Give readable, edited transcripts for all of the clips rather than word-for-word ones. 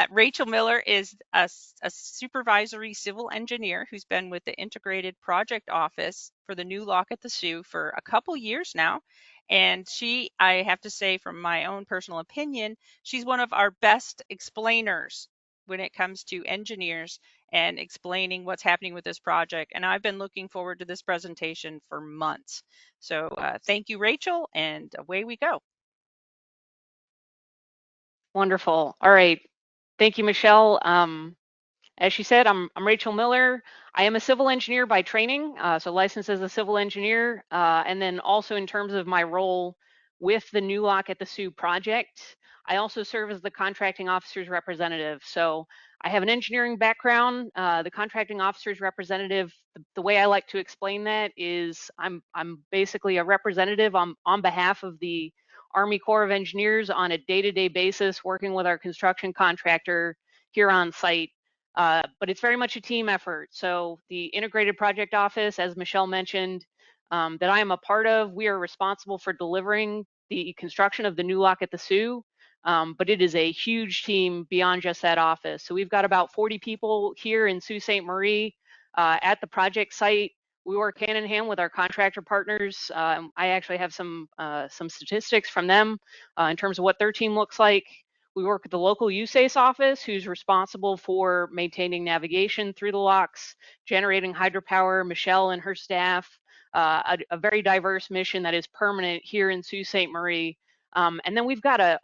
Rachel Miller is a supervisory civil engineer who's been with the Integrated Project Office for the new lock at the Soo for a couple years now. And she, I have to say, from my own personal opinion, she's one of our best explainers when it comes to engineers and explaining what's happening with this project. And I've been looking forward to this presentation for months. So thank you, Rachel, and away we go. Wonderful. All right. Thank you, Michelle. As she said, I'm Rachel Miller. I am a civil engineer by training, so licensed as a civil engineer. And then also in terms of my role with the new lock at the Soo project, I also serve as the contracting officer's representative. So I have an engineering background. The contracting officer's representative, the way I like to explain that is I'm basically a representative on behalf of the Army Corps of Engineers on a day-to-day basis, working with our construction contractor here on site. But it's very much a team effort. So the Integrated Project Office, as Michelle mentioned, that I am a part of, we are responsible for delivering the construction of the new lock at the Soo. But it is a huge team beyond just that office. So we've got about 40 people here in Sault Ste. Marie at the project site. We work hand in hand with our contractor partners. I actually have some statistics from them in terms of what their team looks like. We work with the local USACE office, who's responsible for maintaining navigation through the locks, generating hydropower. Michelle and her staff, a very diverse mission that is permanent here in Sault Ste. Marie. And then we've got a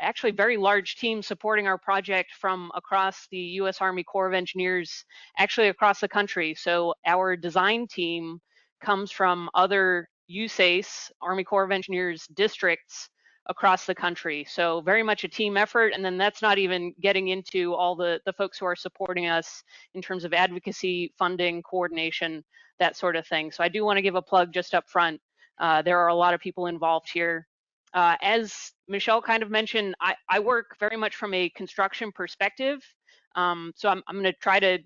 actually very large team supporting our project from across the U.S. Army Corps of Engineers, actually across the country. So our design team comes from other USACE, Army Corps of Engineers districts across the country. So very much a team effort. And then that's not even getting into all the folks who are supporting us in terms of advocacy, funding, coordination, that sort of thing. So I do want to give a plug just up front. There are a lot of people involved here. As Michelle kind of mentioned, I work very much from a construction perspective. So I'm going to try to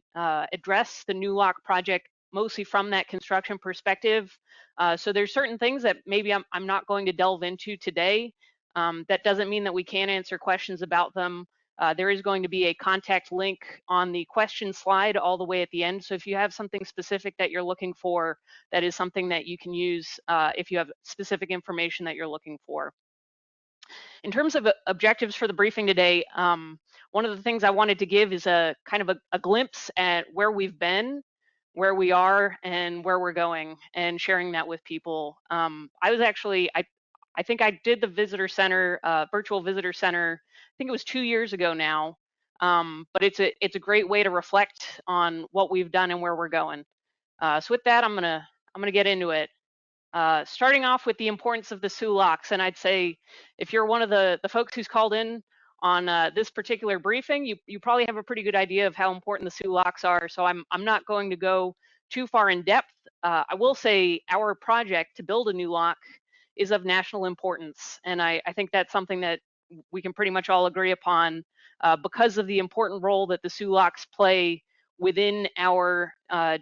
address the new lock project mostly from that construction perspective. So there's certain things that maybe I'm not going to delve into today. That doesn't mean that we can't answer questions about them. There is going to be a contact link on the question slide all the way at the end. So if you have something specific that you're looking for, that is something that you can use if you have specific information that you're looking for. In terms of objectives for the briefing today, one of the things I wanted to give is a kind of a glimpse at where we've been, where we are, and where we're going, and sharing that with people. I was actually, I think I did the visitor center, virtual visitor center, I think it was 2 years ago now, but it's a great way to reflect on what we've done and where we're going. So with that, I'm gonna get into it. Starting off with the importance of the Soo Locks, and I'd say if you're one of the folks who's called in on this particular briefing, you probably have a pretty good idea of how important the Soo Locks are. So I'm not going to go too far in depth. I will say our project to build a new lock is of national importance, and I think that's something that we can pretty much all agree upon because of the important role that the Soo Locks play within our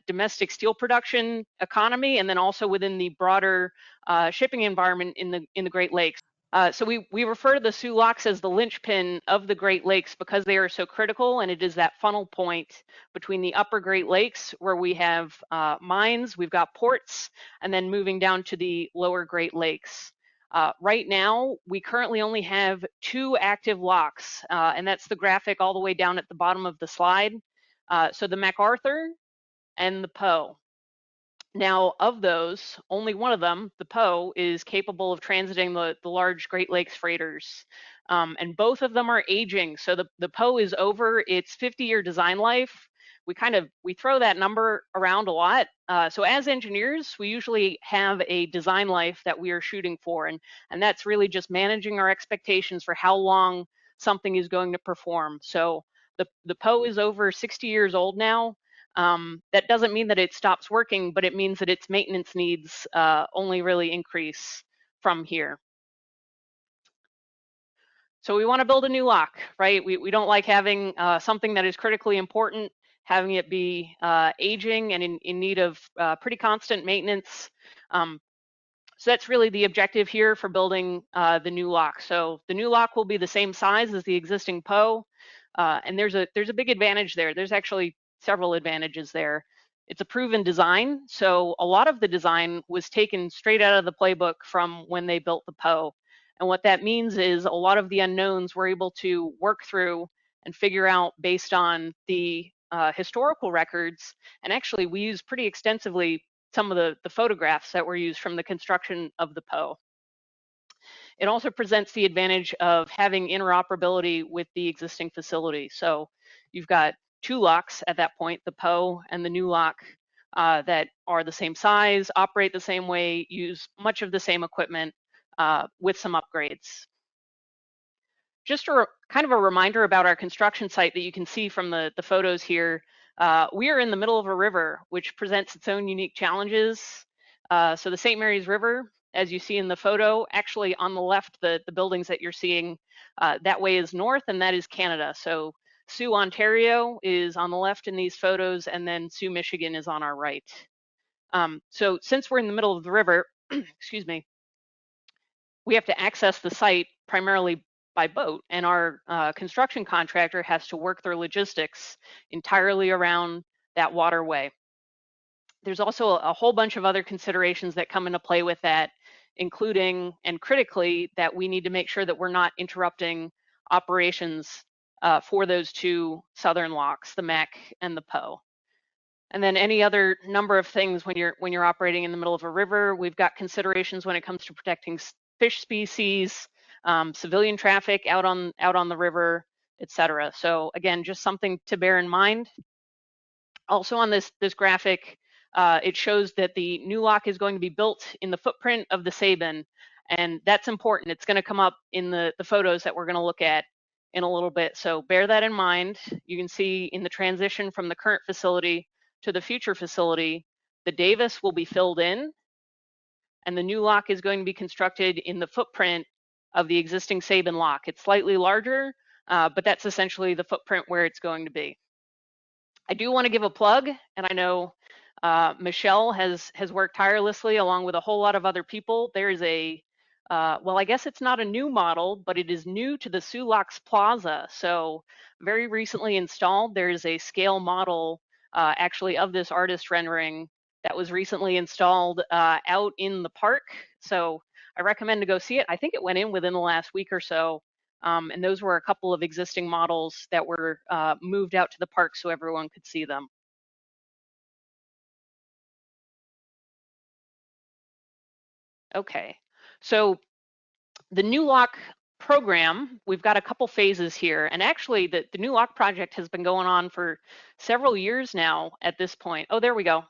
domestic steel production economy, and then also within the broader shipping environment in the Great Lakes. So we refer to the Soo Locks as the linchpin of the Great Lakes because they are so critical, and it is that funnel point between the upper Great Lakes where we have mines, we've got ports, and then moving down to the lower Great Lakes. Right now, we currently only have 2 active locks, and that's the graphic all the way down at the bottom of the slide. So the MacArthur and the Poe. Now, of those, only one of them, the Poe, is capable of transiting the large Great Lakes freighters. And both of them are aging. So the Poe is over its 50-year design life. We throw that number around a lot. So as engineers, we usually have a design life that we are shooting for. And that's really just managing our expectations for how long something is going to perform. So the Poe is over 60 years old now. That doesn't mean that it stops working, but it means that its maintenance needs only really increase from here. So we want to build a new lock, right? We don't like having something that is critically important, having it be aging and in need of pretty constant maintenance. So that's really the objective here for building the new lock. So the new lock will be the same size as the existing Poe. And there's a big advantage there. There's actually several advantages there. It's a proven design, so a lot of the design was taken straight out of the playbook from when they built the PO. And what that means is a lot of the unknowns we're able to work through and figure out based on the historical records. And actually, we use pretty extensively some of the photographs that were used from the construction of the PO. It also presents the advantage of having interoperability with the existing facility. So you've got two locks at that point, the PO and the new lock, that are the same size, operate the same way, use much of the same equipment with some upgrades. Just a kind of a reminder about our construction site that you can see from the photos here. We are in the middle of a river, which presents its own unique challenges. So the St. Mary's River, as you see in the photo, actually on the left, the buildings that you're seeing, that way is north, and that is Canada. So Soo, Ontario is on the left in these photos, and then Soo, Michigan is on our right. So since we're in the middle of the river, excuse me, we have to access the site primarily by boat, and our construction contractor has to work their logistics entirely around that waterway. There's also a whole bunch of other considerations that come into play with that, including, and critically, that we need to make sure that we're not interrupting operations for those two southern locks, the MAC and the PO. And then any other number of things when you're operating in the middle of a river. We've got considerations when it comes to protecting fish species, civilian traffic out on the river, etc. So again, just something to bear in mind. Also on this graphic, it shows that the new lock is going to be built in the footprint of the Sabin, and that's important. It's going to come up in the photos that we're going to look at in a little bit. So bear that in mind. You can see in the transition from the current facility to the future facility, the Davis will be filled in, and the new lock is going to be constructed in the footprint of the existing Sabin lock. It's slightly larger, but that's essentially the footprint where it's going to be. I do want to give a plug, and I know Michelle has worked tirelessly along with a whole lot of other people. There is a, well, I guess it's not a new model, but it is new to the Soo Locks Plaza. So very recently installed, there is a scale model actually of this artist rendering that was recently installed out in the park. So I recommend to go see it. I think it went in within the last week or so. And those were a couple of existing models that were moved out to the park so everyone could see them. Okay, so the new lock program, we've got a couple phases here. And actually the new lock project has been going on for several years now at this point. Oh, there we go.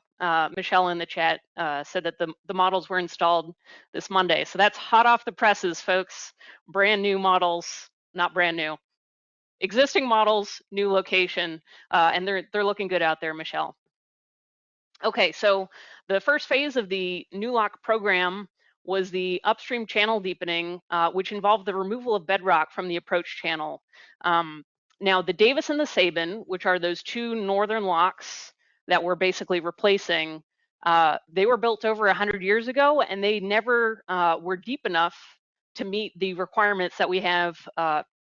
Michelle in the chat said that the models were installed this Monday. So that's hot off the presses, folks. Brand new models, not brand new. Existing models, new location, and they're looking good out there, Michelle. Okay, so the first phase of the new lock program was the upstream channel deepening, which involved the removal of bedrock from the approach channel. Now, the Davis and the Sabin, which are those two northern locks that we're basically replacing, they were built over 100 years ago, and they never were deep enough to meet the requirements that we have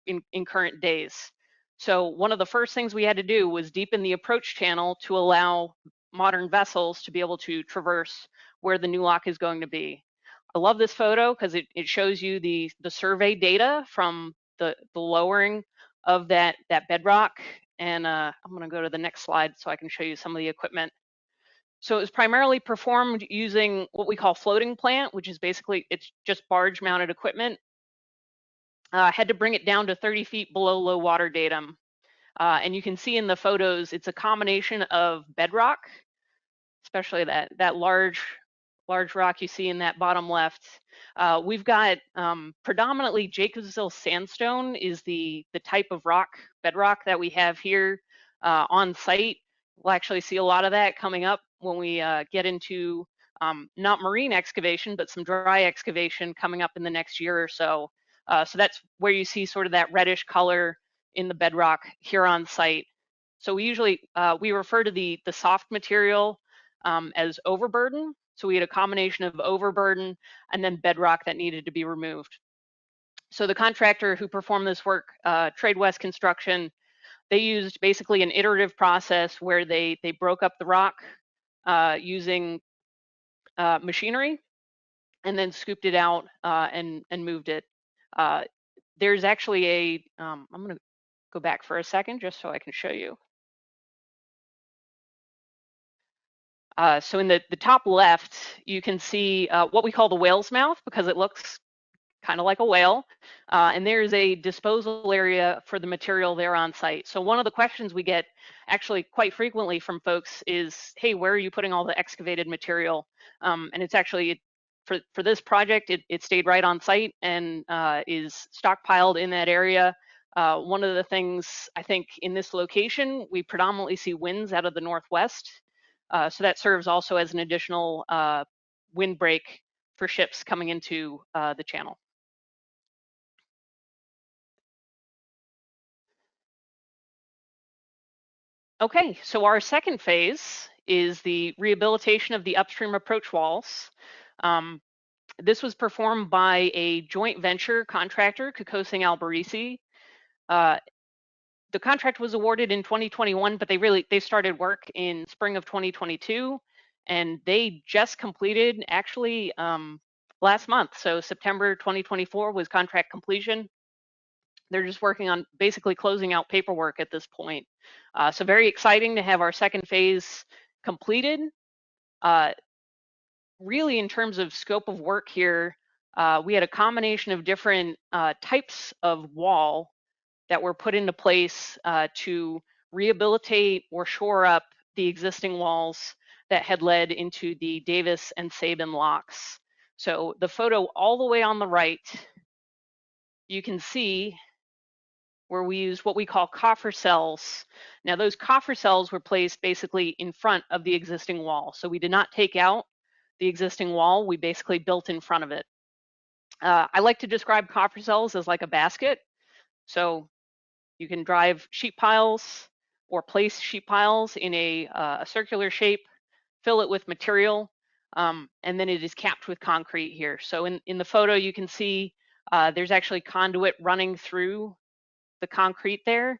in current days. So one of the first things we had to do was deepen the approach channel to allow modern vessels to be able to traverse where the new lock is going to be. I love this photo because it shows you the survey data from the lowering of that bedrock. And I'm going to go to the next slide so I can show you some of the equipment. So it was primarily performed using what we call floating plant, which is basically, it's just barge mounted equipment. Had to bring it down to 30 feet below low water datum. And you can see in the photos, it's a combination of bedrock, especially that large rock you see in that bottom left. We've got predominantly Jacobsville sandstone is the type of bedrock that we have here on site. We'll actually see a lot of that coming up when we get into not marine excavation, but some dry excavation coming up in the next year or so. So that's where you see sort of that reddish color in the bedrock here on site. So we usually, we refer to the soft material as overburden. So we had a combination of overburden and then bedrock that needed to be removed. So the contractor who performed this work, Trade West Construction, They used basically an iterative process where they broke up the rock using machinery, and then scooped it out and moved it. There's actually a, I'm going to go back for a second just so I can show you. So in the top left, you can see what we call the whale's mouth, because it looks kind of like a whale. And there's a disposal area for the material there on site. So one of the questions we get actually quite frequently from folks is, hey, where are you putting all the excavated material? And it's actually, for this project, it stayed right on site and is stockpiled in that area. One of the things I think in this location, we predominantly see winds out of the northwest. So that serves also as an additional windbreak for ships coming into the channel. Okay, so our second phase is the rehabilitation of the upstream approach walls. This was performed by a joint venture contractor, Kokosing Alberici. The contract was awarded in 2021, but they started work in spring of 2022, and they just completed actually last month. So September 2024 was contract completion. They're just working on basically closing out paperwork at this point. So very exciting to have our second phase completed. Really, in terms of scope of work here, we had a combination of different types of wall that were put into place to rehabilitate or shore up the existing walls that had led into the Davis and Sabin locks. So the photo all the way on the right, you can see where we use what we call coffer cells. Now those coffer cells were placed basically in front of the existing wall. So we did not take out the existing wall, we basically built in front of it. I like to describe coffer cells as like a basket. So you can drive sheet piles or place sheet piles in a circular shape, fill it with material, and then it is capped with concrete here. So in the photo, you can see there's actually conduit running through the concrete there.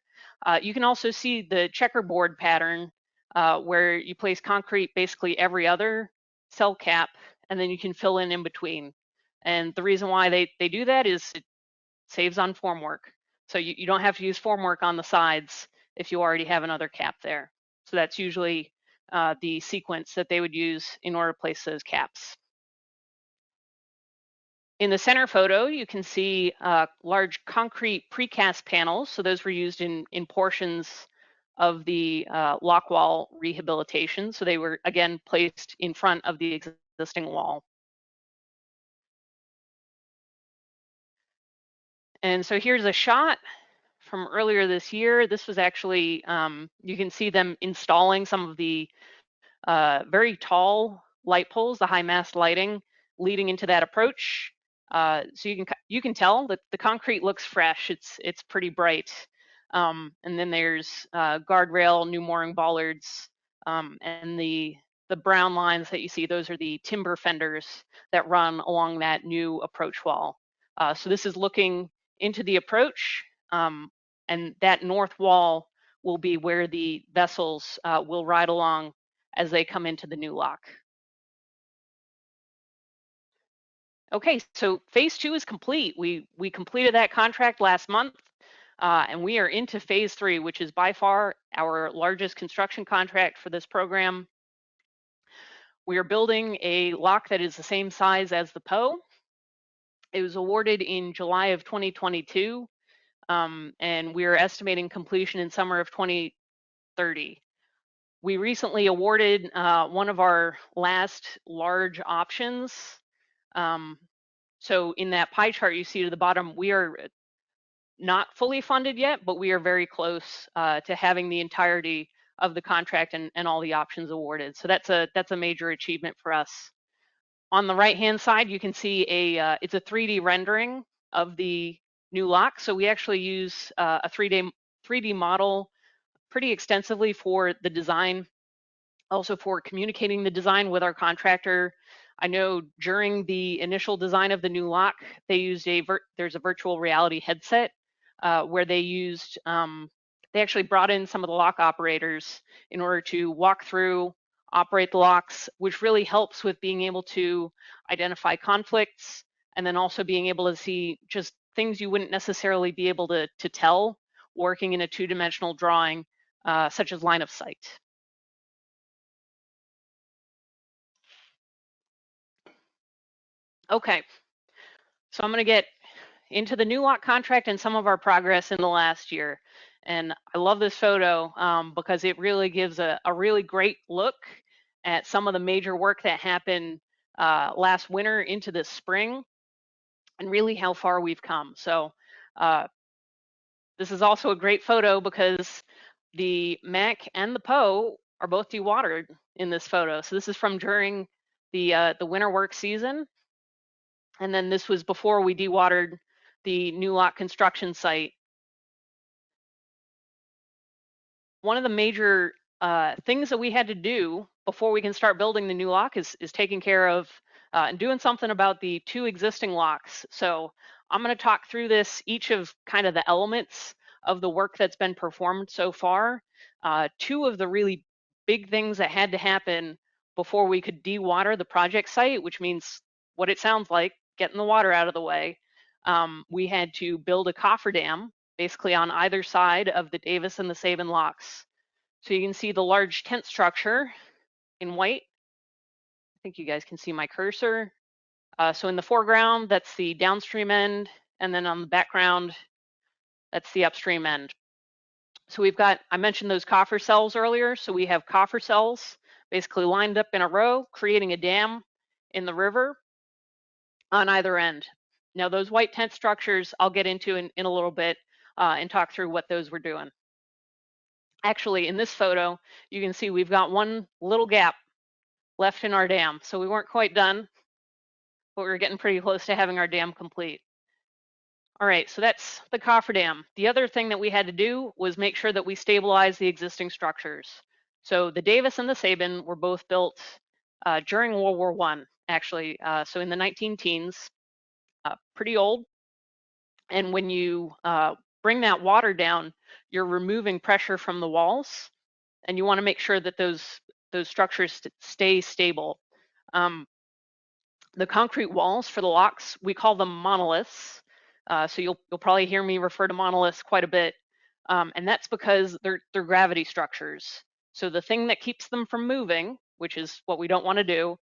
You can also see the checkerboard pattern where you place concrete basically every other cell cap, and then you can fill in between. And the reason why they do that is it saves on formwork. So you don't have to use formwork on the sides if you already have another cap there. So that's usually the sequence that they would use in order to place those caps. In the center photo, you can see large concrete precast panels. So those were used in portions of the lock wall rehabilitation. So they were, again, placed in front of the existing wall. And so here's a shot from earlier this year. This was actually, you can see them installing some of the very tall light poles, the high mast lighting leading into that approach. So you can tell that the concrete looks fresh. It's pretty bright. And then there's guardrail, new mooring bollards, and the brown lines that you see. Those are the timber fenders that run along that new approach wall. So this is looking into the approach, and that north wall will be where the vessels will ride along as they come into the new lock. Okay, so phase 2 is complete. We completed that contract last month, and we are into phase 3, which is by far our largest construction contract for this program. We are building a lock that is the same size as the Poe. It was awarded in July of 2022, and we are estimating completion in summer of 2030. We recently awarded one of our last large options. So in that pie chart you see to the bottom, we are not fully funded yet, but we are very close to having the entirety of the contract and all the options awarded. So that's a major achievement for us. On the right-hand side, you can see it's a 3D rendering of the new lock. So we actually use a 3D model pretty extensively for the design, also for communicating the design with our contractor. I know during the initial design of the new lock, they used there's a virtual reality headset where they used they actually brought in some of the lock operators in order to walk through, operate the locks, which really helps with being able to identify conflicts, and then also being able to see just things you wouldn't necessarily be able to tell working in a two-dimensional drawing, such as line of sight. Okay, so I'm going to get into the new lock contract and some of our progress in the last year. And I love this photo because it really gives a really great look at some of the major work that happened last winter into this spring, and really how far we've come. So this is also a great photo because the Mac and the Poe are both dewatered in this photo. So this is from during the winter work season. And then this was before we dewatered the new lock construction site. One of the major things that we had to do before we can start building the new lock is taking care of and doing something about the two existing locks. So I'm going to talk through this, each of kind of the elements of the work that's been performed so far. Two of the really big things that had to happen before we could dewater the project site, which means what it sounds like, getting the water out of the way. We had to build a coffer dam basically on either side of the Davis and the Sabin locks. So you can see the large tent structure in white. I think you guys can see my cursor. So in the foreground, that's the downstream end, and then on the background, that's the upstream end. So we've got, I mentioned those coffer cells earlier. So we have coffer cells basically lined up in a row, creating a dam in the river on either end. Now those white tent structures, I'll get into in a little bit and talk through what those were doing. Actually, in this photo, you can see we've got one little gap left in our dam. So we weren't quite done, but we were getting pretty close to having our dam complete. All right, so that's the coffer dam. The other thing that we had to do was make sure that we stabilize the existing structures. So the Davis and the Sabin were both built during World War I, actually. So in the 19-teens, pretty old. And when you bring that water down, you're removing pressure from the walls, and you want to make sure that those structures stay stable. The concrete walls for the locks, we call them monoliths. So you'll probably hear me refer to monoliths quite a bit, and that's because they're gravity structures. So the thing that keeps them from moving, which is what we don't want to do,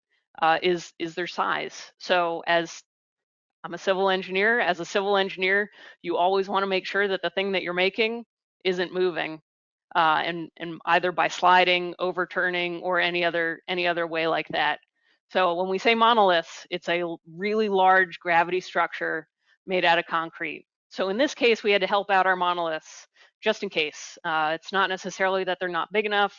is their size. So as I'm a civil engineer, as a civil engineer, you always want to make sure that the thing that you're making isn't moving, and either by sliding, overturning, or any other way like that. So when we say monoliths, it's a really large gravity structure made out of concrete. So in this case, we had to help out our monoliths just in case. It's not necessarily that they're not big enough.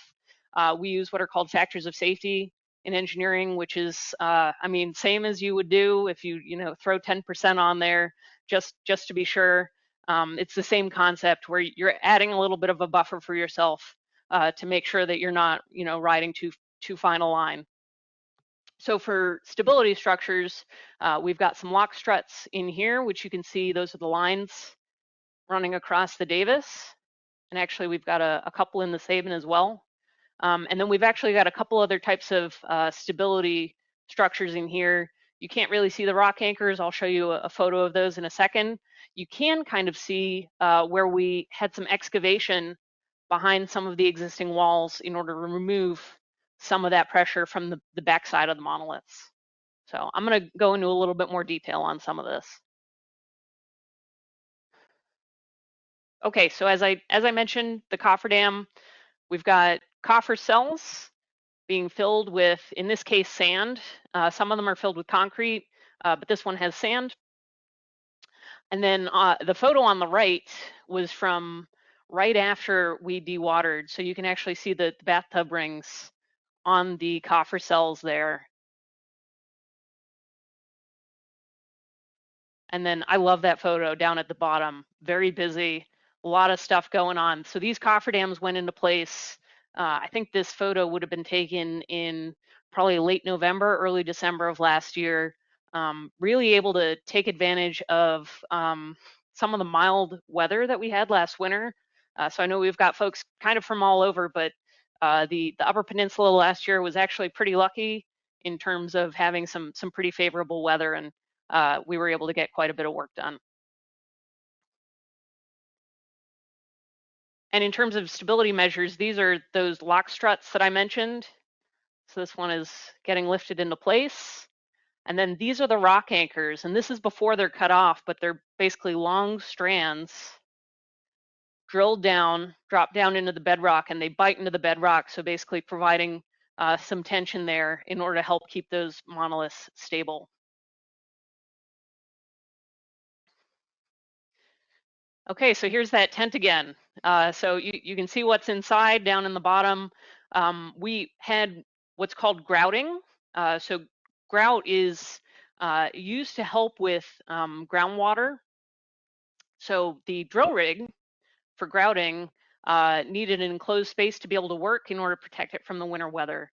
We use what are called factors of safety in engineering, which is, I mean, same as you would do if you throw 10% on there just to be sure. It's the same concept where you're adding a little bit of a buffer for yourself to make sure that you're not, riding too fine a line. So for stability structures, we've got some lock struts in here, which you can see those are the lines running across the Davis. And actually, we've got a couple in the Sabin as well. And then we've actually got a couple other types of stability structures in here. You can't really see the rock anchors. I'll show you a photo of those in a second. You can kind of see where we had some excavation behind some of the existing walls in order to remove some of that pressure from the backside of the monoliths. So I'm going to go into a little bit more detail on some of this. Okay, so as I mentioned, the coffer dam, we've got coffer cells being filled with, in this case, sand. Some of them are filled with concrete, but this one has sand. And then the photo on the right was from right after we dewatered. So you can actually see the bathtub rings on the coffer cells there. And then I love that photo down at the bottom, very busy, a lot of stuff going on. So these coffer dams went into place. I think this photo would have been taken in probably late November, early December of last year. Really able to take advantage of some of the mild weather that we had last winter. So I know we've got folks kind of from all over, but the Upper Peninsula last year was actually pretty lucky in terms of having some pretty favorable weather, and we were able to get quite a bit of work done. And in terms of stability measures, these are those lock struts that I mentioned. So this one is getting lifted into place. And then these are the rock anchors, and this is before they're cut off, but they're basically long strands drilled down, drop down into the bedrock, and they bite into the bedrock, so basically providing some tension there in order to help keep those monoliths stable. Okay, so here's that tent again. So you can see what's inside down in the bottom. We had what's called grouting. So grout is used to help with groundwater. So the drill rig for grouting needed an enclosed space to be able to work in order to protect it from the winter weather.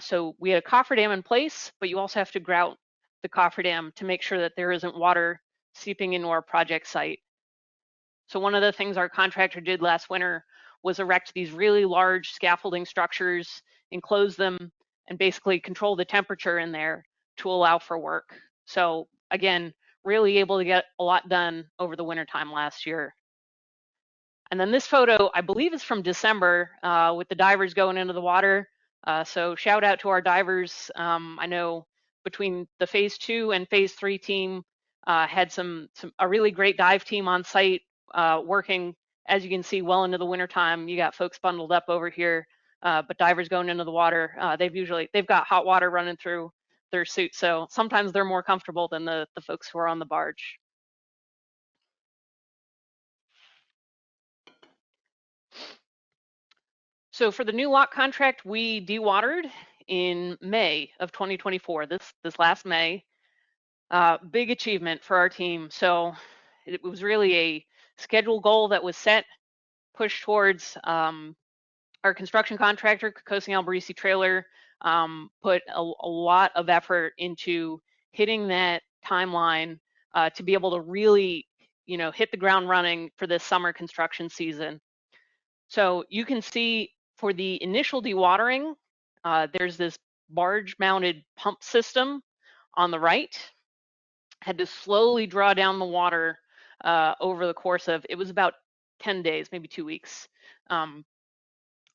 So we had a cofferdam in place, but you also have to grout the cofferdam to make sure that there isn't water seeping into our project site. So one of the things our contractor did last winter was erect these really large scaffolding structures, enclose them, and basically control the temperature in there to allow for work. So again, really able to get a lot done over the wintertime last year. And then this photo, I believe, is from December with the divers going into the water. So shout out to our divers. I know between the phase 2 and phase 3 team had a really great dive team on site working, as you can see, well into the wintertime. You got folks bundled up over here, but divers going into the water, they've got hot water running through their suits. So sometimes they're more comfortable than the folks who are on the barge. So for the new lock contract, we dewatered in May of 2024, this last May. Big achievement for our team. So it was really a schedule goal that was set, pushed towards our construction contractor, Kokosing Alberici Trailer, put a lot of effort into hitting that timeline to be able to really, hit the ground running for this summer construction season. So you can see for the initial dewatering, there's this barge mounted pump system on the right. Had to slowly draw down the water over the course of, it was about 10 days, maybe 2 weeks.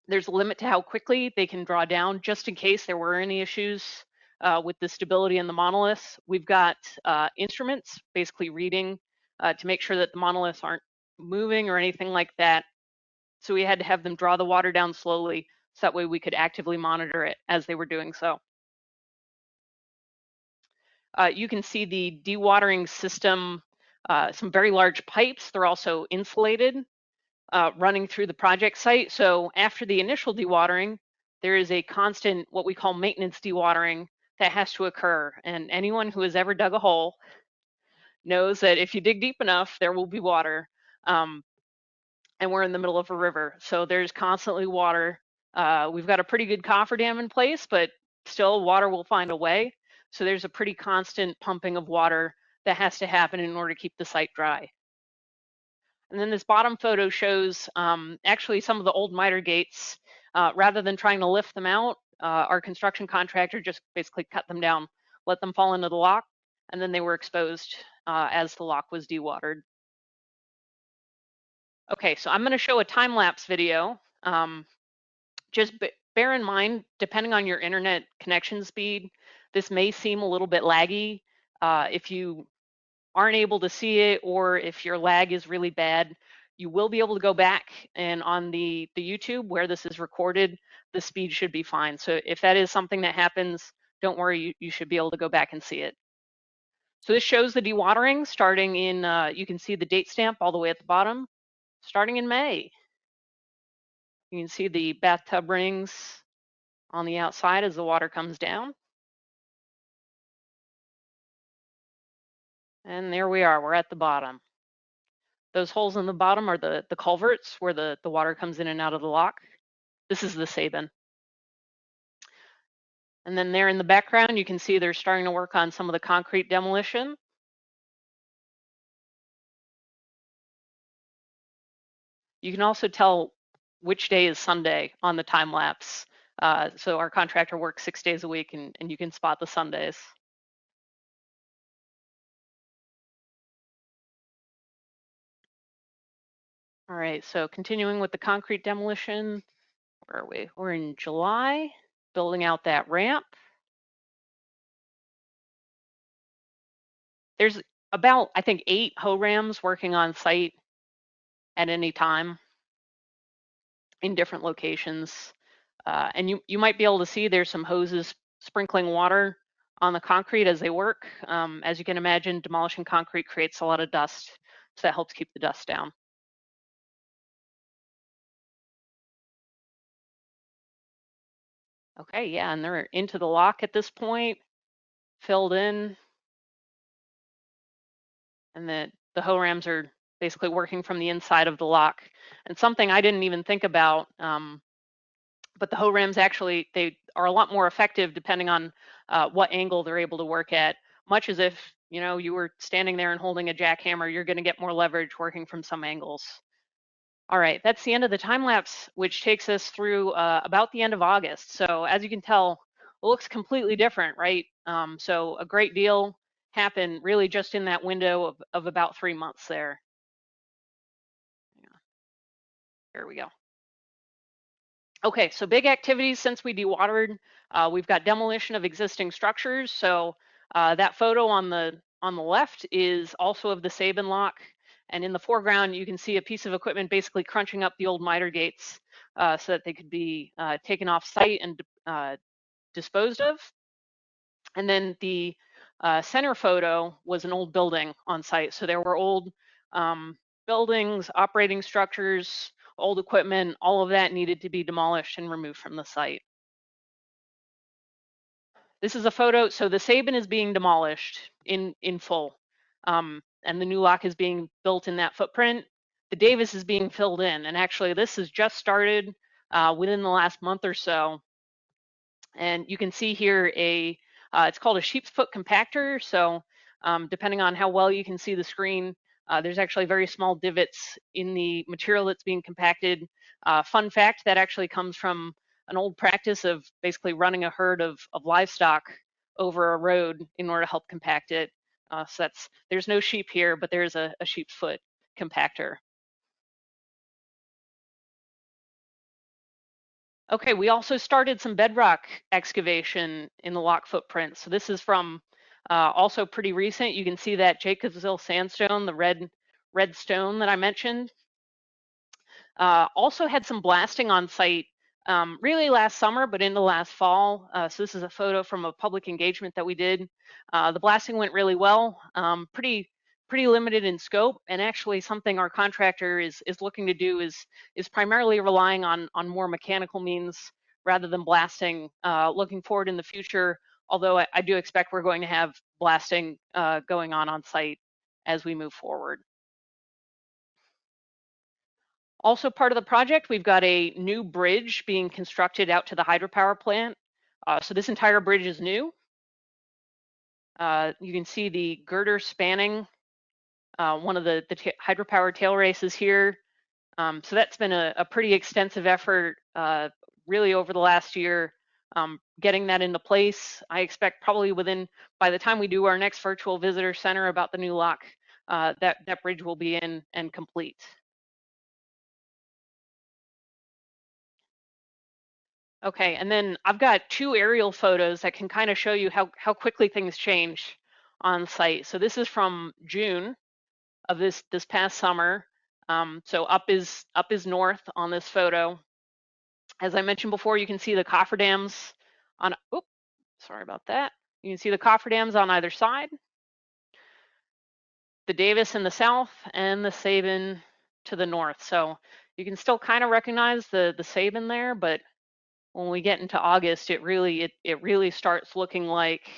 There's a limit to how quickly they can draw down, just in case there were any issues with the stability in the monoliths. We've got instruments basically reading to make sure that the monoliths aren't moving or anything like that. So we had to have them draw the water down slowly, so that way we could actively monitor it as they were doing so. You can see the dewatering system, some very large pipes. They're also insulated, running through the project site. So after the initial dewatering, there is a constant, what we call maintenance dewatering, that has to occur. And anyone who has ever dug a hole knows that if you dig deep enough, there will be water. And we're in the middle of a river, so there's constantly water. We've got a pretty good cofferdam in place, but still water will find a way. So there's a pretty constant pumping of water that has to happen in order to keep the site dry. And then this bottom photo shows actually some of the old miter gates. Rather than trying to lift them out, our construction contractor just basically cut them down, let them fall into the lock, and then they were exposed as the lock was dewatered. Okay, so I'm going to show a time-lapse video. Just bear in mind, depending on your internet connection speed, this may seem a little bit laggy. If you aren't able to see it, or if your lag is really bad, you will be able to go back, and on the YouTube where this is recorded, the speed should be fine. So if that is something that happens, don't worry, you should be able to go back and see it. So this shows the dewatering starting in, you can see the date stamp all the way at the bottom, starting in May. You can see the bathtub rings on the outside as the water comes down. And there we are, we're at the bottom. Those holes in the bottom are the culverts where the water comes in and out of the lock. This is the Sabin. And then there in the background, you can see they're starting to work on some of the concrete demolition. You can also tell which day is Sunday on the time lapse. So our contractor works 6 days a week, and you can spot the Sundays. All right, so continuing with the concrete demolition, where are we? We're in July, building out that ramp. There's about, I think, 8 HORAMs working on site at any time in different locations. And you might be able to see there's some hoses sprinkling water on the concrete as they work. As you can imagine, demolishing concrete creates a lot of dust, so that helps keep the dust down. Okay, yeah, and they're into the lock at this point, filled in, and the HORAMs are basically working from the inside of the lock. And something I didn't even think about, but the HORAMs actually, they are a lot more effective depending on what angle they're able to work at. Much as if, you know, you were standing there and holding a jackhammer, you're going to get more leverage working from some angles. All right, that's the end of the time lapse, which takes us through about the end of August. So as you can tell, it looks completely different, right? So a great deal happened really just in that window of about 3 months there. Yeah, here we go. Okay, so big activities since we dewatered. We've got demolition of existing structures. So that photo on the left is also of the Sabin Lock. And in the foreground, you can see a piece of equipment basically crunching up the old miter gates so that they could be taken off site and disposed of. And then the center photo was an old building on site. So there were old buildings, operating structures, old equipment, all of that needed to be demolished and removed from the site. This is a photo. So the Sabin is being demolished in full, and the new lock is being built in that footprint. The Davis is being filled in, and actually this has just started within the last month or so. And you can see here it's called a sheep's foot compactor. So depending on how well you can see the screen, there's actually very small divots in the material that's being compacted. Fun fact, that actually comes from an old practice of basically running a herd of livestock over a road in order to help compact it. So there's no sheep here, but there's a sheep's foot compactor. Okay, we also started some bedrock excavation in the lock footprint. So this is from also pretty recent. You can see that Jacobsville sandstone, the red stone that I mentioned. Also had some blasting on site really last summer, but into last fall. So this is a photo from a public engagement that we did. The blasting went really well, pretty limited in scope, and actually something our contractor is looking to do is primarily relying on more mechanical means rather than blasting. Looking forward in the future, although I do expect we're going to have blasting going on site as we move forward. Also part of the project, we've got a new bridge being constructed out to the hydropower plant. So this entire bridge is new. You can see the girder spanning one of the hydropower tail races here. So that's been a pretty extensive effort really over the last year, getting that into place. I expect probably by the time we do our next virtual visitor center about the new lock, that bridge will be in and complete. Okay, and then I've got 2 aerial photos that can kind of show you how quickly things change on site. So this is from June of this past summer. So up is north on this photo. As I mentioned before, you can see the cofferdams on. Oops, sorry about that. You can see the cofferdams on either side. The Davis in the south and the Sabin to the north. So you can still kind of recognize the Sabin there, but when we get into August, it really starts looking like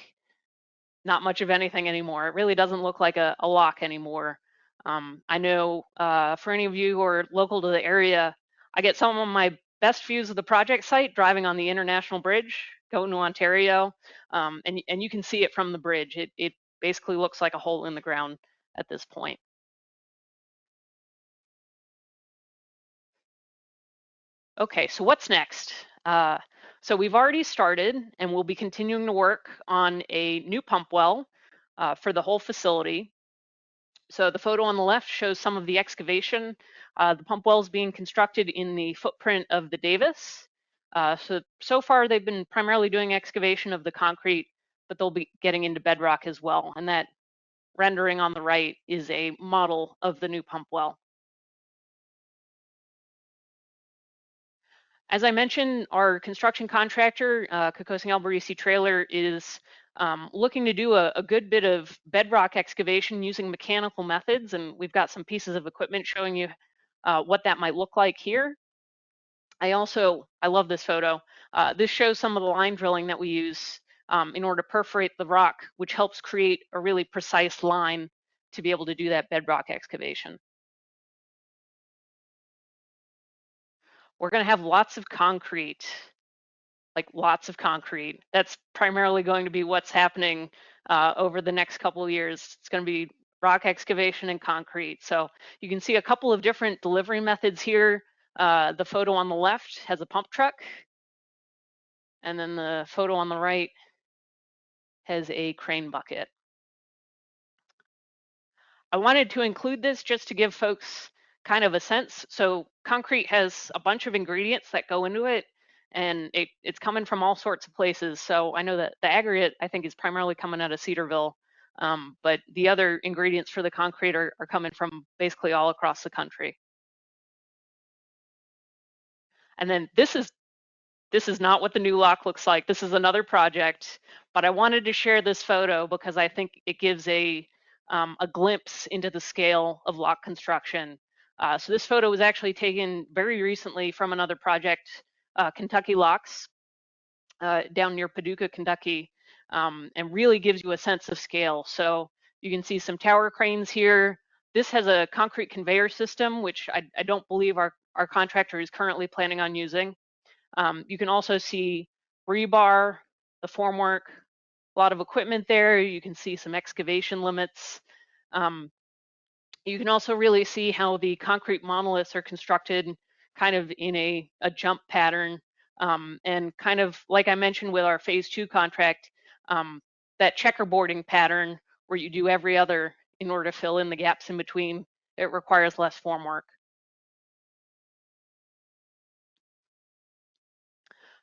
not much of anything anymore. It really doesn't look like a lock anymore. I know for any of you who are local to the area, I get some of my best views of the project site driving on the International Bridge, going to Ontario, and you can see it from the bridge. It basically looks like a hole in the ground at this point. Okay, so what's next? So we've already started and we'll be continuing to work on a new pump well for the whole facility. So the photo on the left shows some of the excavation. The pump well is being constructed in the footprint of the Davis. So far they've been primarily doing excavation of the concrete, but they'll be getting into bedrock as well. And that rendering on the right is a model of the new pump well. As I mentioned, our construction contractor, Kokosing Alberici Trailer, is looking to do a good bit of bedrock excavation using mechanical methods, and we've got some pieces of equipment showing you what that might look like here. I love this photo. This shows some of the line drilling that we use in order to perforate the rock, which helps create a really precise line to be able to do that bedrock excavation. We're going to have lots of concrete, like lots of concrete. That's primarily going to be what's happening over the next couple of years. It's going to be rock excavation and concrete. So you can see a couple of different delivery methods here. The photo on the left has a pump truck, and then the photo on the right has a crane bucket. I wanted to include this just to give folks kind of a sense. So concrete has a bunch of ingredients that go into it, and it's coming from all sorts of places. So I know that the aggregate, I think, is primarily coming out of Cedarville, but the other ingredients for the concrete are coming from basically all across the country. And then this is not what the new lock looks like. This is another project, but I wanted to share this photo because I think it gives a glimpse into the scale of lock construction. So this photo was actually taken very recently from another project, Kentucky Locks, down near Paducah, Kentucky, and really gives you a sense of scale. So you can see some tower cranes here. This has a concrete conveyor system, which I don't believe our contractor is currently planning on using. You can also see rebar, the formwork, a lot of equipment there. You can see some excavation limits. You can also really see how the concrete monoliths are constructed kind of in a jump pattern. And kind of like I mentioned with our phase 2 contract, that checkerboarding pattern where you do every other in order to fill in the gaps in between, it requires less formwork.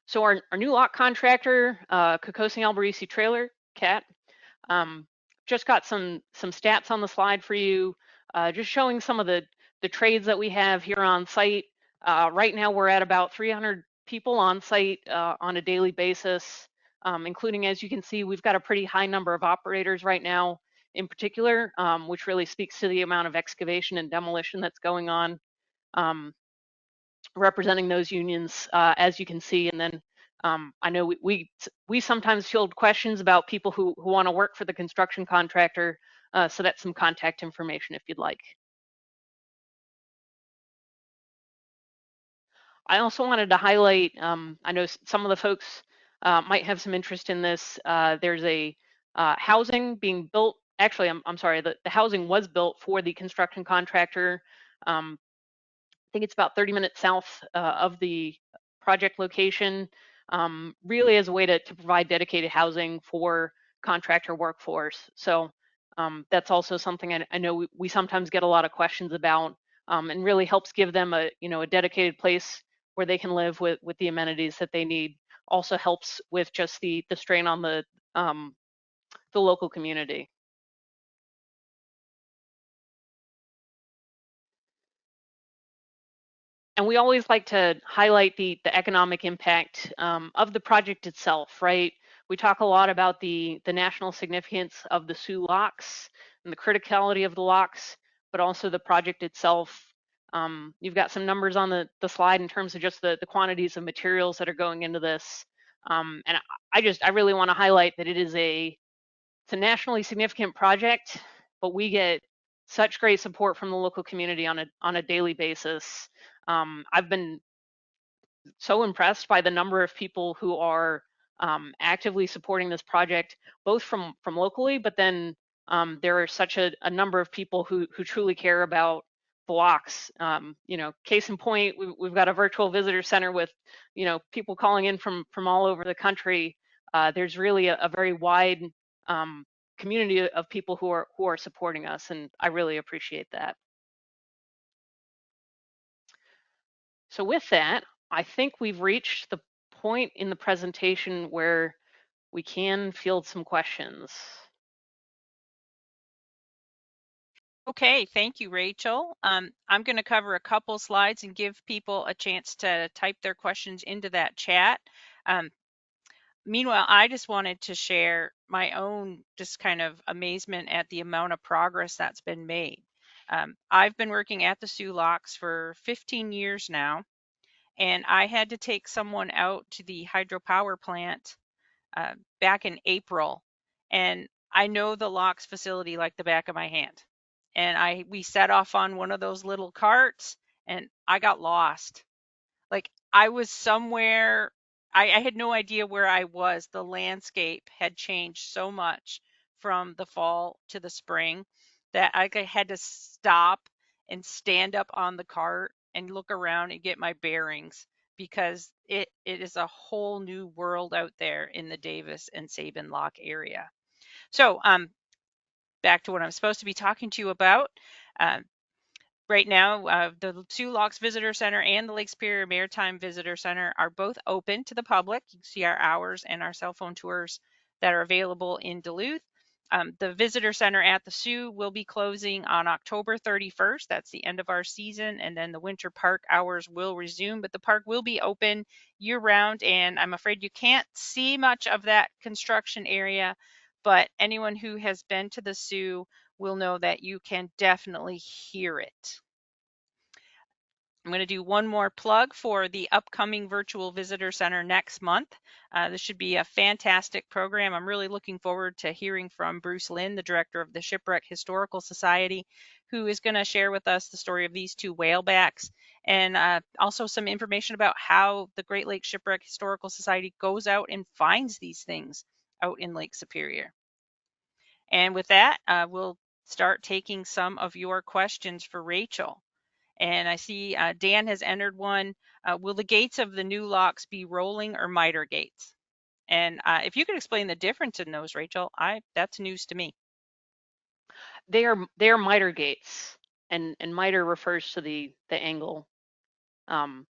So our new lock contractor, Kokosing Alberici Trailer, CAT, just got some stats on the slide for you, just showing some of the trades that we have here on site. Right now we're at about 300 people on site on a daily basis, including, as you can see, we've got a pretty high number of operators right now in particular, which really speaks to the amount of excavation and demolition that's going on. Representing those unions, as you can see. And then I know we sometimes field questions about people who want to work for the construction contractor, so that's some contact information if you'd like. I also wanted to highlight, I know some of the folks might have some interest in this. There's a housing being built. Actually, I'm sorry, the housing was built for the construction contractor. I think it's about 30 minutes south of the project location, really as a way to provide dedicated housing for contractor workforce. So that's also something I know we sometimes get a lot of questions about, and really helps give them a dedicated place where they can live with the amenities that they need. Also helps with just the strain on the local community. And we always like to highlight the economic impact of the project itself, right? We talk a lot about the national significance of the Soo Locks and the criticality of the locks, but also the project itself. You've got some numbers on the slide in terms of just the quantities of materials that are going into this. And I really want to highlight that it's a nationally significant project, but we get such great support from the local community on a daily basis. I've been so impressed by the number of people who are actively supporting this project, both from locally, but then there are such a number of people who truly care about the locks. Case in point, we've got a virtual visitor center with, people calling in from all over the country. There's really a very wide community of people who are supporting us, and I really appreciate that. So with that, I think we've reached the point in the presentation where we can field some questions. Okay, thank you, Rachel. I'm going to cover a couple slides and give people a chance to type their questions into that chat. Meanwhile, I just wanted to share my own just kind of amazement at the amount of progress that's been made. I've been working at the Soo Locks for 15 years now, and I had to take someone out to the hydropower plant back in April, and I know the locks facility like the back of my hand. And we set off on one of those little carts, and I got lost. Like I was somewhere, I had no idea where I was. The landscape had changed so much from the fall to the spring that I had to stop and stand up on the cart and look around and get my bearings because it is a whole new world out there in the Davis and Sabin Lock area. So back to what I'm supposed to be talking to you about. Um, Right now, the Soo Locks Visitor Center and the Lake Superior Maritime Visitor Center are both open to the public. You can see our hours and our cell phone tours that are available in Duluth. The Visitor Center at the Soo will be closing on October 31st. That's the end of our season, and then the winter park hours will resume, but the park will be open year-round, and I'm afraid you can't see much of that construction area, but anyone who has been to the Soo will know that you can definitely hear it. I'm going to do one more plug for the upcoming Virtual Visitor Center next month. This should be a fantastic program. I'm really looking forward to hearing from Bruce Lynn, the director of the Shipwreck Historical Society, who is going to share with us the story of these two whalebacks and also some information about how the Great Lakes Shipwreck Historical Society goes out and finds these things out in Lake Superior. And with that, we'll start taking some of your questions for Rachel. And I see Dan has entered one. Will the gates of the new locks be rolling or miter gates? And if you could explain the difference in those, Rachel, that's news to me. They are miter gates, and miter refers to the angle. So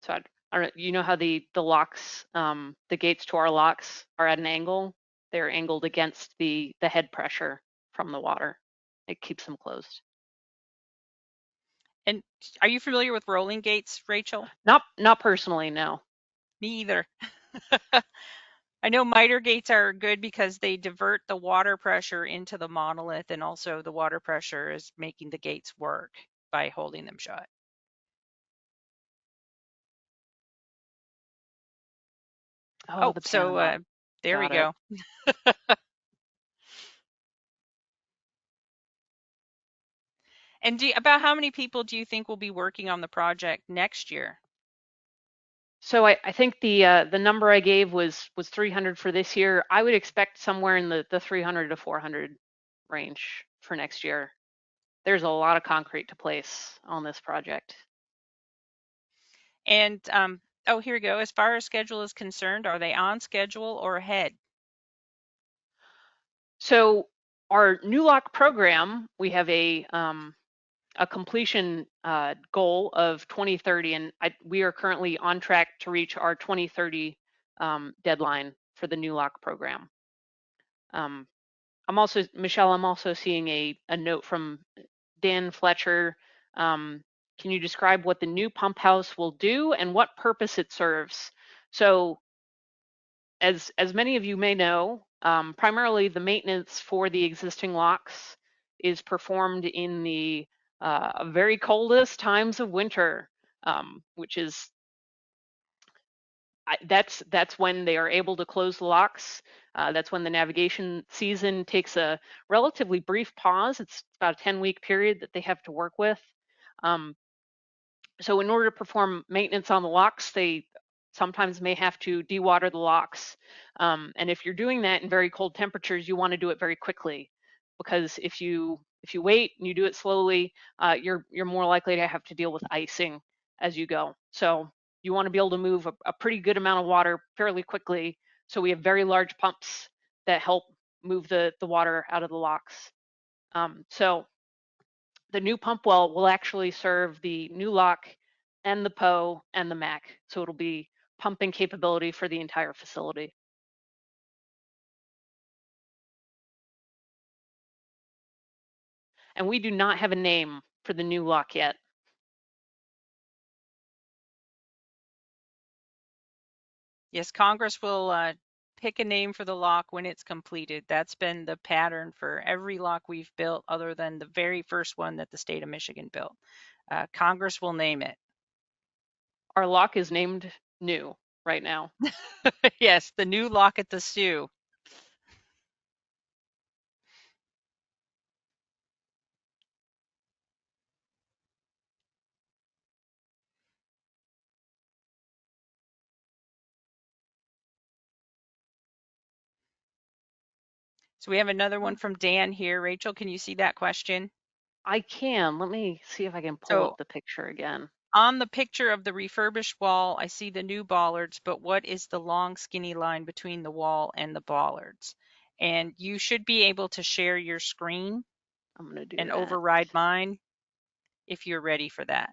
I don't know, how the locks, the gates to our locks are at an angle. They're angled against the head pressure from the water. It keeps them closed. And are you familiar with rolling gates, Rachel? Not personally, no. Me either. I know miter gates are good because they divert the water pressure into the monolith, and also the water pressure is making the gates work by holding them shut. Oh, the so there we go. And about how many people do you think will be working on the project next year? So I think the number I gave was 300 for this year. I would expect somewhere in the 300 to 400 range for next year. There's a lot of concrete to place on this project. And here we go. As far as schedule is concerned, are they on schedule or ahead? So our new lock program, we have a completion goal of 2030, and we are currently on track to reach our 2030 deadline for the new lock program. Michelle, I'm also seeing a note from Dan Fletcher. Can you describe what the new pump house will do and what purpose it serves? So as many of you may know, primarily the maintenance for the existing locks is performed in the very coldest times of winter, which is that's when they are able to close the locks. That's when the navigation season takes a relatively brief pause. It's about a 10-week period that they have to work with. So in order to perform maintenance on the locks, they sometimes may have to dewater the locks. And if you're doing that in very cold temperatures, you want to do it very quickly, because if you If you wait and you do it slowly, you're more likely to have to deal with icing as you go. So you want to be able to move a pretty good amount of water fairly quickly. So we have very large pumps that help move the water out of the locks. So the new pump well will actually serve the new lock and the PO and the MAC. So it'll be pumping capability for the entire facility. And we do not have a name for the new lock yet. Yes, Congress will pick a name for the lock when it's completed. That's been the pattern for every lock we've built, other than the very first one that the state of Michigan built. Congress will name it. Our lock is named new right now. Yes, the new lock at the Soo. So we have another one from Dan here. Rachel, can you see that question? I can. Let me see if I can pull up So the picture again. on the picture of the refurbished wall, I see the new bollards, but what is the long skinny line between the wall and the bollards? And you should be able to share your screen I'm going to do and that. override mine if you're ready for that.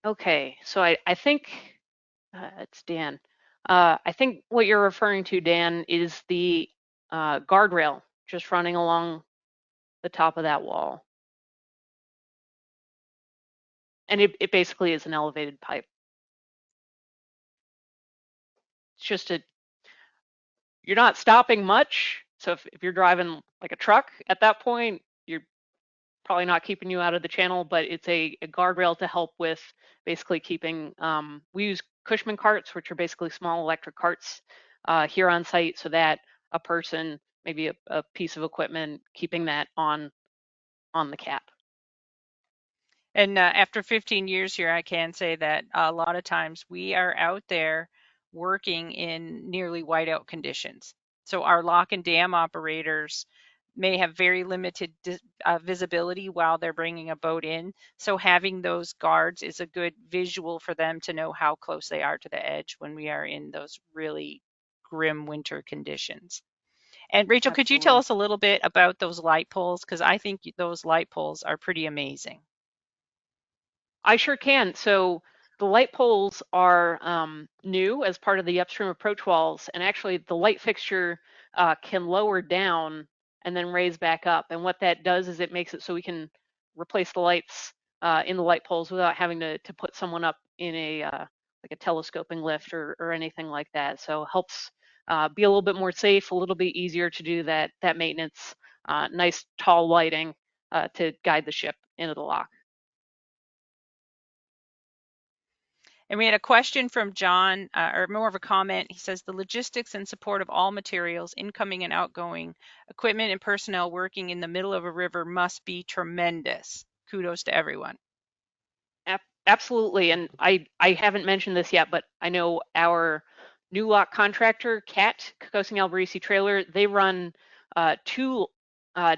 Okay, so I think it's Dan. I think what you're referring to, Dan, is the guardrail just running along the top of that wall. And it basically is an elevated pipe. It's just you're not stopping much. So if you're driving like a truck at that point, you're probably not keeping you out of the channel, but it's a guardrail to help with basically keeping, we use Cushman carts, which are basically small electric carts here on site, so that a person, maybe a piece of equipment, keeping that on the cap. And after 15 years here, I can say that a lot of times we are out there working in nearly whiteout conditions. So our lock and dam operators may have very limited visibility while they're bringing a boat in. So having those guards is a good visual for them to know how close they are to the edge when we are in those really grim winter conditions. And Rachel, could you tell Absolutely. us a little bit about those light poles? Because I think those light poles are pretty amazing. I sure can. So the light poles are new as part of the upstream approach walls, and actually the light fixture can lower down and then raise back up. And what that does is it makes it so we can replace the lights in the light poles without having to put someone up in a like a telescoping lift or anything like that. So it helps be a little bit more safe, a little bit easier to do that maintenance, nice tall lighting to guide the ship into the lock. And we had a question from John, or more of a comment. He says the logistics and support of all materials, incoming and outgoing, equipment and personnel working in the middle of a river must be tremendous. Kudos to everyone. Absolutely, and I haven't mentioned this yet, but I know our new lock contractor, CAT, Kokosing Albarisi Trailer, they run two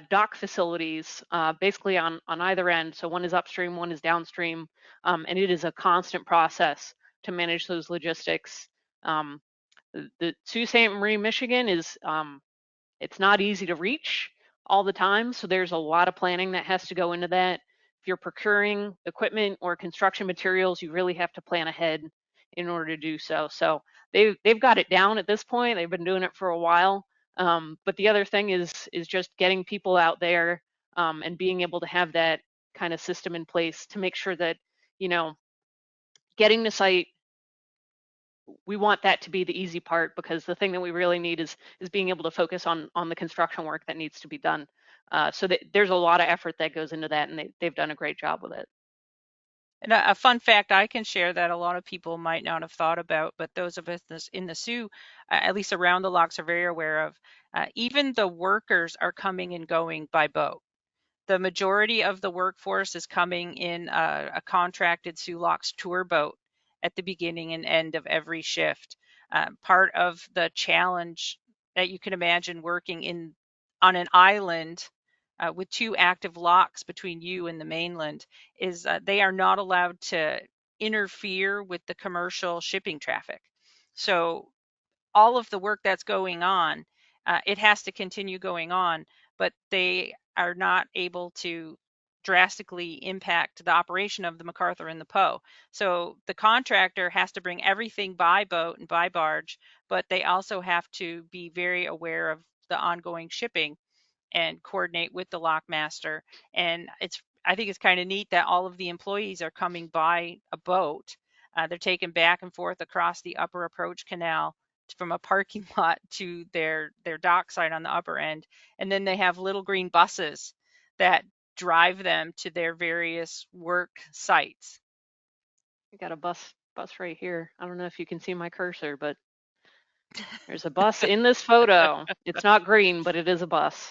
dock facilities basically on either end. So one is upstream, one is downstream, and it is a constant process to manage those logistics. The Sault Ste. Marie, Michigan is it's not easy to reach all the time, so there's a lot of planning that has to go into that. If you're procuring equipment or construction materials, you really have to plan ahead in order to do so. So they've got it down at this point. They've been doing it for a while. But the other thing is just getting people out there and being able to have that kind of system in place to make sure that, you know, getting the site, we want that to be the easy part, because the thing that we really need is being able to focus on the construction work that needs to be done. So that there's a lot of effort that goes into that, and they've done a great job with it. And a fun fact I can share that a lot of people might not have thought about, but those of us in the Sioux, at least around the locks, are very aware of. Even the workers are coming and going by boat. The majority of the workforce is coming in a contracted Soo Locks tour boat at the beginning and end of every shift. Part of the challenge that you can imagine working on an island with two active locks between you and the mainland is they are not allowed to interfere with the commercial shipping traffic. So all of the work that's going on, it has to continue going on, but they are not able to drastically impact the operation of the MacArthur and the Poe. So the contractor has to bring everything by boat and by barge, but they also have to be very aware of the ongoing shipping and coordinate with the lockmaster. And I think it's kind of neat that all of the employees are coming by a boat. They're taken back and forth across the upper approach canal from a parking lot to their dock site on the upper end, and then they have little green buses that drive them to their various work sites. I got a bus right here. I don't know if you can see my cursor, but there's a bus in this photo. It's not green, but it is a bus.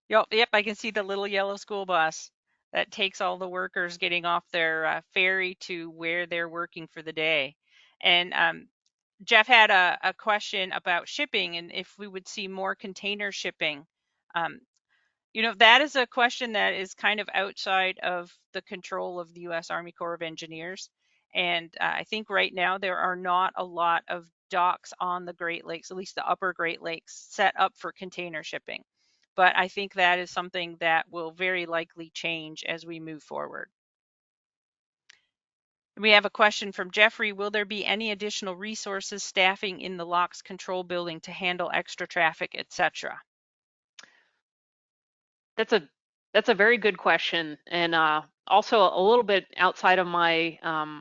Yep, I can see the little yellow school bus that takes all the workers getting off their ferry to where they're working for the day. And Jeff had a question about shipping and if we would see more container shipping. Um, that is a question that is kind of outside of the control of the U.S. Army Corps of Engineers. And I think right now there are not a lot of docks on the Great Lakes, at least the upper Great Lakes, set up for container shipping. But I think that is something that will very likely change as we move forward. We have a question from Jeffrey. Will there be any additional resources staffing in the locks control building to handle extra traffic, etc.? That's a very good question, and also a little bit outside of my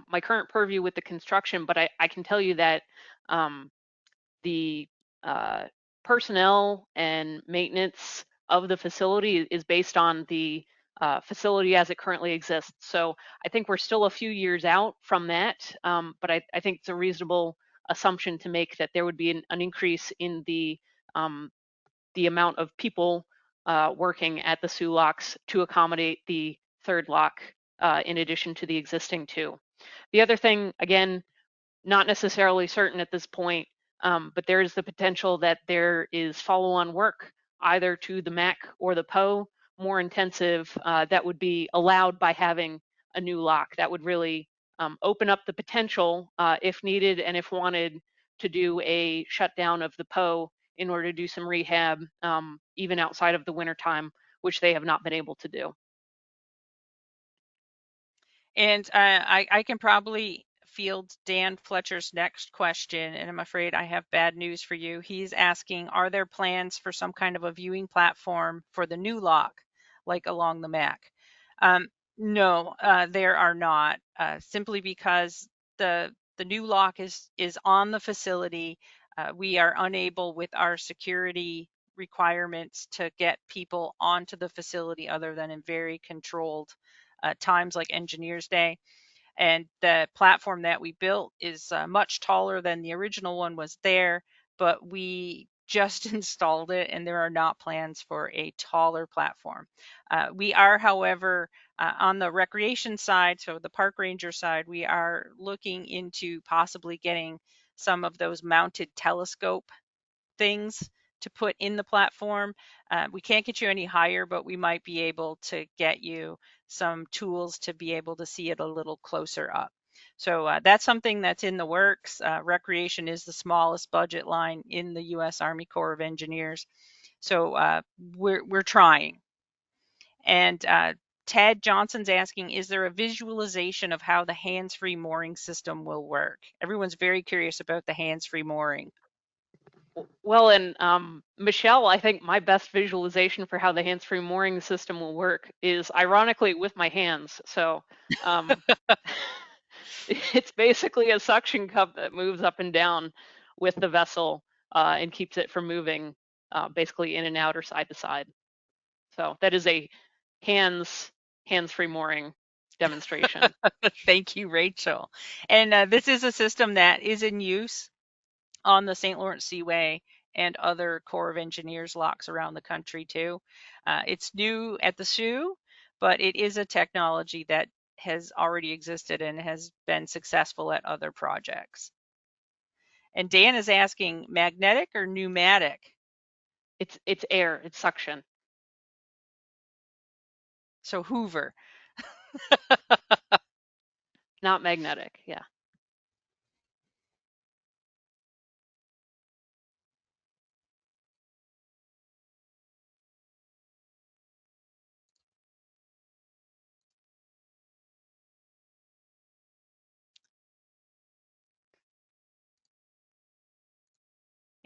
my current purview with the construction, but I can tell you that the personnel and maintenance of the facility is based on the facility as it currently exists. So I think we're still a few years out from that, but I think it's a reasonable assumption to make that there would be an increase in the amount of people working at the Soo Locks to accommodate the third lock in addition to the existing two. The other thing, again, not necessarily certain at this point, but there is the potential that there is follow-on work either to the Mac or the Poe, more intensive, that would be allowed by having a new lock. That would really open up the potential, if needed and if wanted, to do a shutdown of the Poe in order to do some rehab, even outside of the wintertime, which they have not been able to do. And I can probably field Dan Fletcher's next question, and I'm afraid I have bad news for you. He's asking, are there plans for some kind of a viewing platform for the new lock, like along the Mac? No, there are not, simply because the new lock is on the facility. We are unable with our security requirements to get people onto the facility other than in very controlled times like Engineers Day. And the platform that we built is much taller than the original one was there, but we just installed it and there are not plans for a taller platform. We are, however, on the recreation side, so the park ranger side, we are looking into possibly getting some of those mounted telescope things to put in the platform. We can't get you any higher, but we might be able to get you some tools to be able to see it a little closer up. So that's something that's in the works. Recreation is the smallest budget line in the U.S. Army Corps of Engineers. So we're trying. And Ted Johnson's asking, is there a visualization of how the hands-free mooring system will work? Everyone's very curious about the hands-free mooring. Well, and Michelle, I think my best visualization for how the hands-free mooring system will work is ironically with my hands. So it's basically a suction cup that moves up and down with the vessel and keeps it from moving basically in and out or side to side. So that is a hands-free mooring demonstration. Thank you, Rachel. And this is a system that is in use on the St. Lawrence Seaway and other Corps of Engineers locks around the country too. It's new at the Soo, but it is a technology that has already existed and has been successful at other projects. And Dan is asking, magnetic or pneumatic? It's air, it's suction. So Hoover. Not magnetic. Yeah.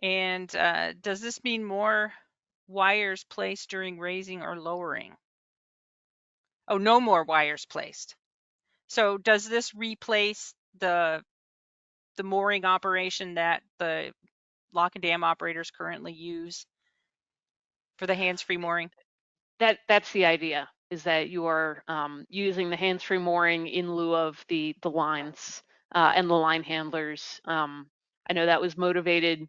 And does this mean more wires placed during raising or lowering? Oh, no more wires placed. So does this replace the mooring operation that the lock and dam operators currently use for the hands-free mooring? That's the idea, is that you are using the hands-free mooring in lieu of the lines and the line handlers. I know that was motivated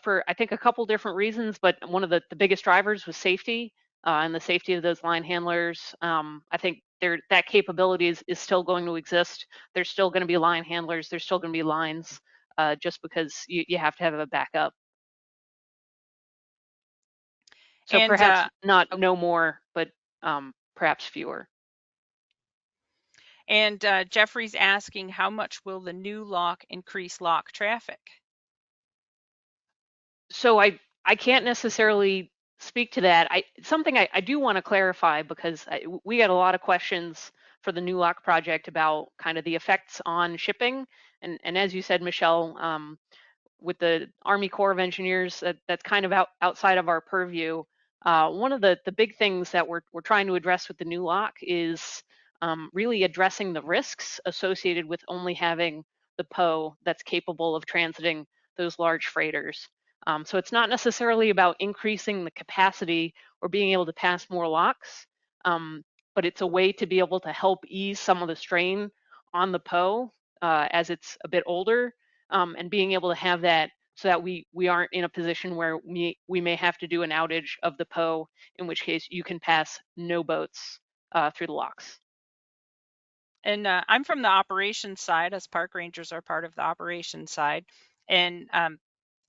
for I think a couple different reasons, but one of the biggest drivers was safety and the safety of those line handlers. I think that capability is still going to exist. There's still going to be line handlers. There's still going to be lines, just because you have to have a backup. So And perhaps not oh, no more, but perhaps fewer. and Jeffrey's asking, how much will the new lock increase lock traffic? So I can't necessarily speak to that. Something I do want to clarify, because we got a lot of questions for the new lock project about kind of the effects on shipping, and as you said, Michelle, with the Army Corps of Engineers, that's kind of outside of our purview. One of the big things that we're trying to address with the new lock is really addressing the risks associated with only having the PO that's capable of transiting those large freighters. So it's not necessarily about increasing the capacity or being able to pass more locks, but it's a way to be able to help ease some of the strain on the PO as it's a bit older, and being able to have that so that we aren't in a position where we may have to do an outage of the PO, in which case you can pass no boats through the locks. And I'm from the operations side, as park rangers are part of the operations side. And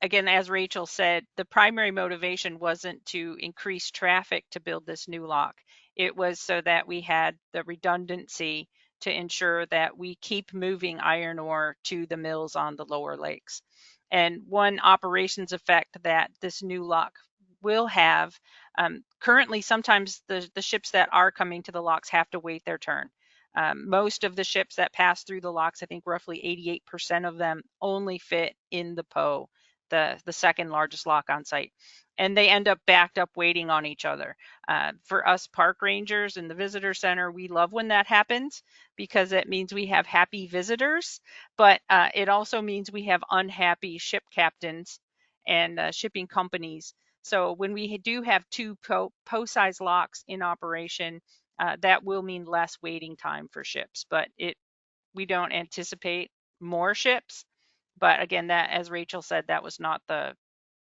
again, as Rachel said, the primary motivation wasn't to increase traffic to build this new lock. It was so that we had the redundancy to ensure that we keep moving iron ore to the mills on the lower lakes. And one operations effect that this new lock will have, currently, sometimes the ships that are coming to the locks have to wait their turn. Most of the ships that pass through the locks, I think roughly 88% of them only fit in the PO, the second largest lock on site. And they end up backed up waiting on each other. For us park rangers in the visitor center, we love when that happens because it means we have happy visitors, but it also means we have unhappy ship captains and shipping companies. So when we do have two PO size locks in operation, that will mean less waiting time for ships, but we don't anticipate more ships. But again, that, as Rachel said, that was not the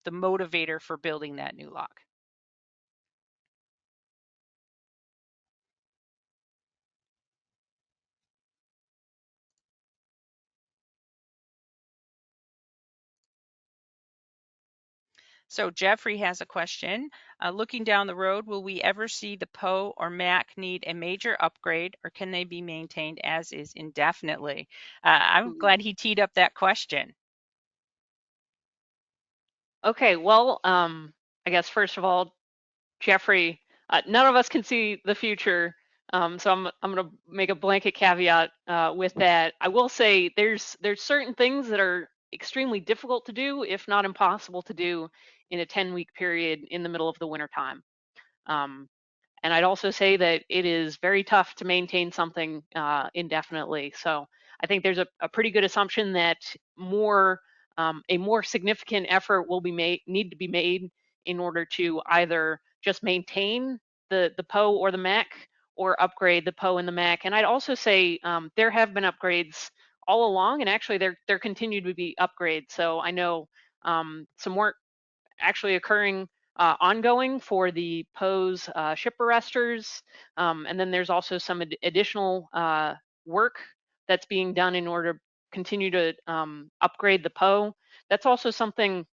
motivator for building that new lock. So Jeffrey has a question. Looking down the road, will we ever see the PO or MAC need a major upgrade, or can they be maintained as is indefinitely? I'm glad Ooh. he teed up that question. Okay, well, I guess first of all, Jeffrey, none of us can see the future, so I'm going to make a blanket caveat with that. I will say there's certain things that are extremely difficult to do, if not impossible to do, in a 10-week period in the middle of the wintertime. And I'd also say that it is very tough to maintain something indefinitely. So I think there's a pretty good assumption that a more significant effort will need to be made in order to either just maintain the PO or the MAC, or upgrade the PO and the MAC. And I'd also say there have been upgrades all along, and actually there continue to be upgrades. So I know some work actually occurring ongoing for the PO's ship arresters. And then there's also some additional work that's being done in order to continue to upgrade the PO. That's also something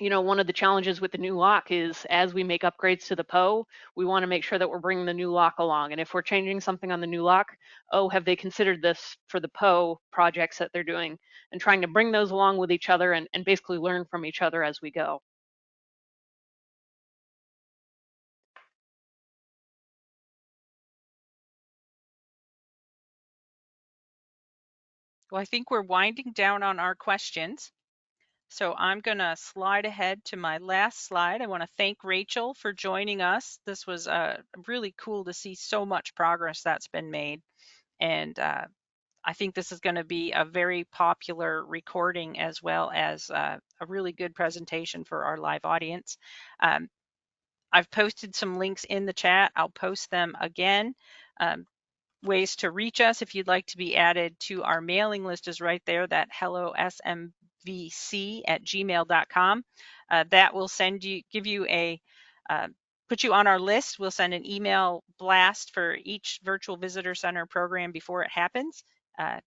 one of the challenges with the new lock is as we make upgrades to the PO, we want to make sure that we're bringing the new lock along. And if we're changing something on the new lock, oh, have they considered this for the PO projects that they're doing, and trying to bring those along with each other and basically learn from each other as we go. Well, I think we're winding down on our questions. So I'm going to slide ahead to my last slide. I want to thank Rachel for joining us. This was really cool to see so much progress that's been made. And I think this is going to be a very popular recording as well as a really good presentation for our live audience. Um, I've posted some links in the chat. I'll post them again. Ways to reach us if you'd like to be added to our mailing list is right there, that hellosmvc@gmail.com. That will give you put you on our list. We'll send an email blast for each virtual visitor center program before it happens,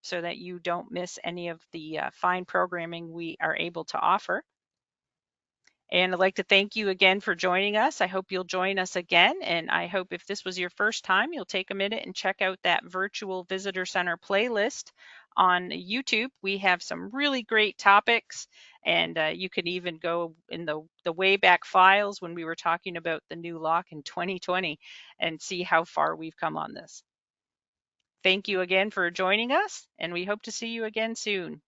so that you don't miss any of the fine programming we are able to offer. And I'd like to thank you again for joining us. I hope you'll join us again. And I hope if this was your first time, you'll take a minute and check out that Virtual Visitor Center playlist on YouTube. We have some really great topics, and you can even go in the Wayback Files when we were talking about the new lock in 2020 and see how far we've come on this. Thank you again for joining us, and we hope to see you again soon.